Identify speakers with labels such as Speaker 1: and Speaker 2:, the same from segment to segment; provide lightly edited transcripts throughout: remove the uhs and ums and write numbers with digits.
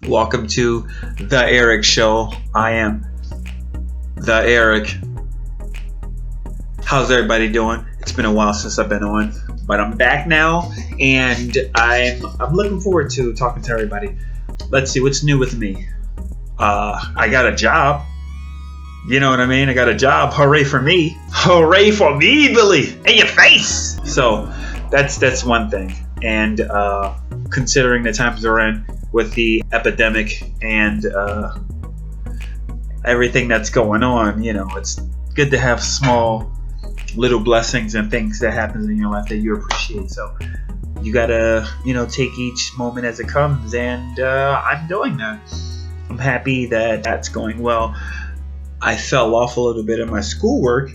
Speaker 1: Welcome to the Eric Show. I am the Eric. How's everybody doing? It's been a while since I've been on, but I'm back now, and I'm looking forward to talking to everybody. Let's see what's new with me. I got a job. You know what I mean? I got a job. Hooray for me! Hooray for me, Billy! In your face! So that's one thing. And considering the times we're in with the epidemic and everything that's going on, it's good to have small little blessings and things that happens in your life that you appreciate. So you gotta, take each moment as it comes, and I'm doing that. I'm happy that that's going well. I fell off a little bit in my schoolwork.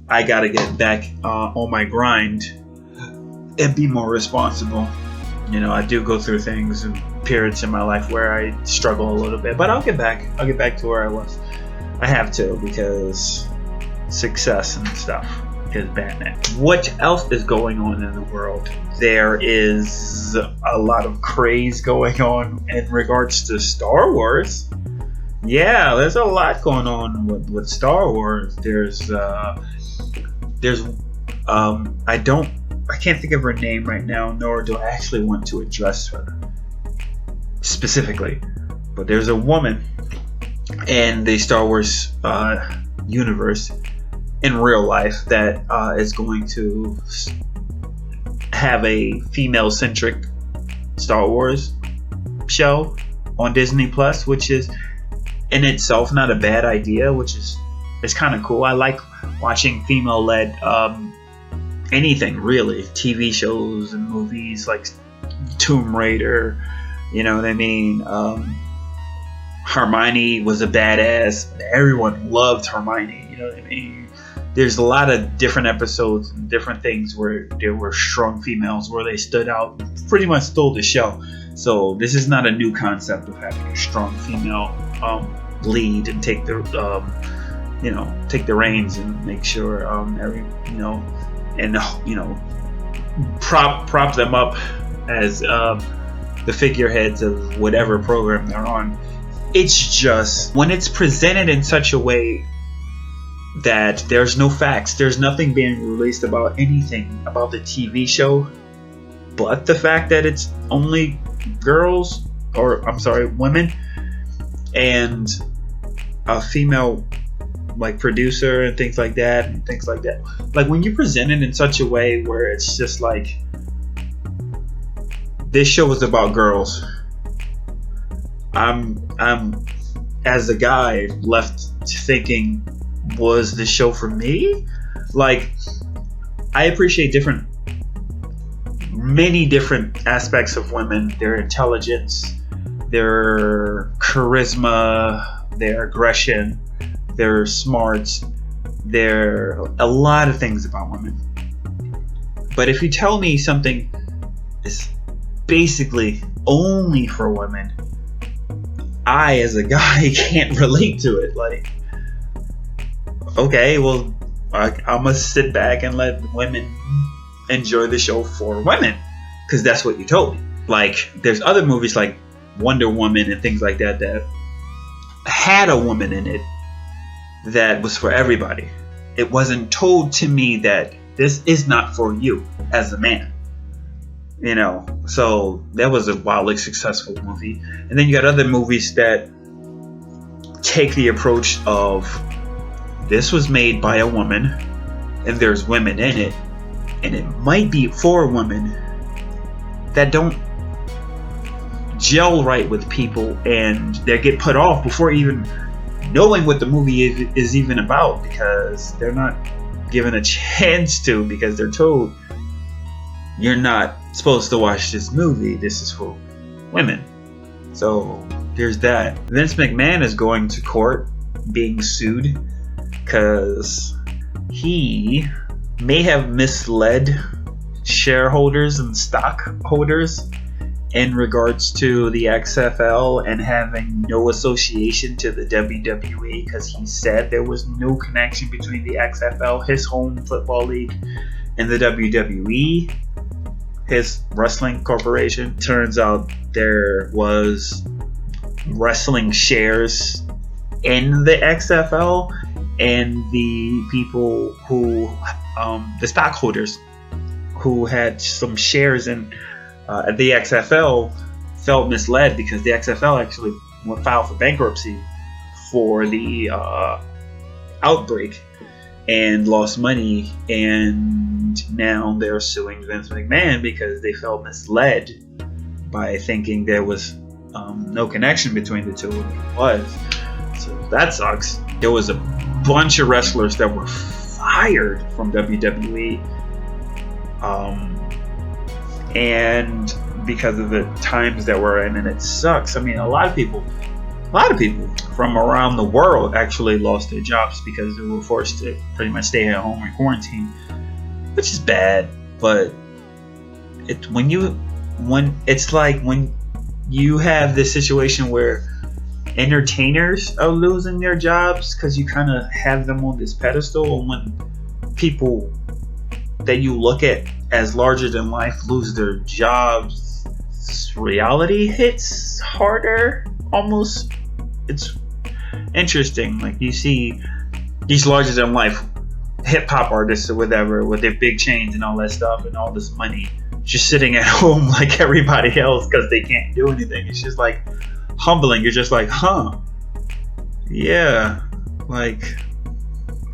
Speaker 1: I gotta get back on my grind and be more responsible. I do go through things and periods in my life where I struggle a little bit, but I'll get back. I'll get back to where I was. I have to, because success and stuff. Because Batman. What else is going on in the world? There is a lot of craze going on in regards to Star Wars. Yeah, there's a lot going on with Star Wars. I can't think of her name right now, nor do I actually want to address her specifically. But there's a woman in the Star Wars universe in real life that is going to have a female-centric Star Wars show on Disney Plus, which is in itself not a bad idea, it's kind of cool. I like watching female-led anything, really. TV shows and movies like Tomb Raider, you know what I mean? Hermione was a badass. Everyone loved Hermione, you know what I mean? There's a lot of different episodes and different things where there were strong females where they stood out, pretty much stole the show. So this is not a new concept of having a strong female lead and take the reins and make sure prop them up as the figureheads of whatever program they're on. It's just when it's presented in such a way that there's no facts, there's nothing being released about anything about the TV show, but the fact that it's only women and a female producer and things like that. Like when you present it in such a way where it's just like, this show is about girls. I'm as a guy left thinking, was the show for me? Like, I appreciate many different aspects of women, their intelligence, their charisma, their aggression, their smarts, a lot of things about women. But if you tell me something is basically only for women, I as a guy can't relate to it. Like, okay, well, I'm gonna sit back and let women enjoy the show for women, because that's what you told me. Like, there's other movies like Wonder Woman and things like that that had a woman in it that was for everybody. It wasn't told to me that this is not for you as a man. So that was a wildly successful movie. And then you got other movies that take the approach of, this was made by a woman and there's women in it, and it might be for women that don't gel right with people, and they get put off before even knowing what the movie is even about, because they're not given a chance to, because they're told, you're not supposed to watch this movie, this is for women. So there's that. Vince McMahon is going to court being sued because he may have misled shareholders and stockholders in regards to the XFL and having no association to the WWE, because he said there was no connection between the XFL, his home football league, and the WWE, his wrestling corporation. Turns out there was wrestling shares in the XFL, and the people who, the stockholders who had some shares in the XFL felt misled because the XFL actually filed for bankruptcy for the outbreak and lost money, and now they're suing Vince McMahon because they felt misled by thinking there was no connection between the two, and there was. So that sucks. There was a bunch of wrestlers that were fired from WWE, and because of the times that we're in, and it sucks. I mean, a lot of people from around the world actually lost their jobs because they were forced to pretty much stay at home and quarantine, which is bad. But when you have this situation where entertainers are losing their jobs because you kind of have them on this pedestal, and when people that you look at as larger than life lose their jobs, reality hits harder almost. It's interesting. Like, you see these larger than life hip hop artists or whatever with their big chains and all that stuff and all this money just sitting at home like everybody else because they can't do anything. It's just like humbling. You're just like, yeah, like,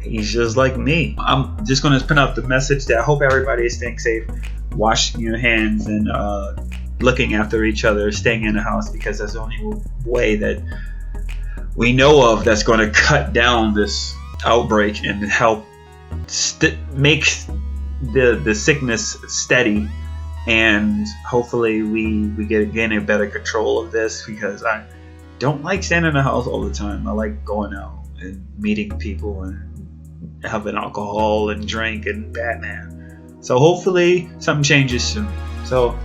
Speaker 1: he's just like me. I'm just going to put out the message that I hope everybody is staying safe, washing your hands, and looking after each other, staying in the house, because that's the only way that we know of that's going to cut down this outbreak and help make the sickness steady. And hopefully we gain a better control of this, because I don't like staying in the house all the time. I like going out and meeting people and having alcohol and drink and Batman. So hopefully something changes soon. So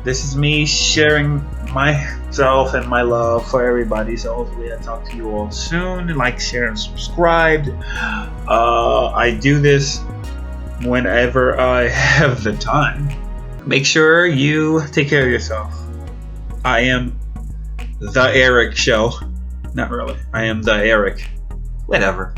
Speaker 1: this is me sharing myself and my love for everybody. So hopefully I talk to you all soon. Like, share, and subscribe. I do this whenever I have the time. Make sure you take care of yourself. I am the Eric Show. Not really. I am the Eric. Whatever.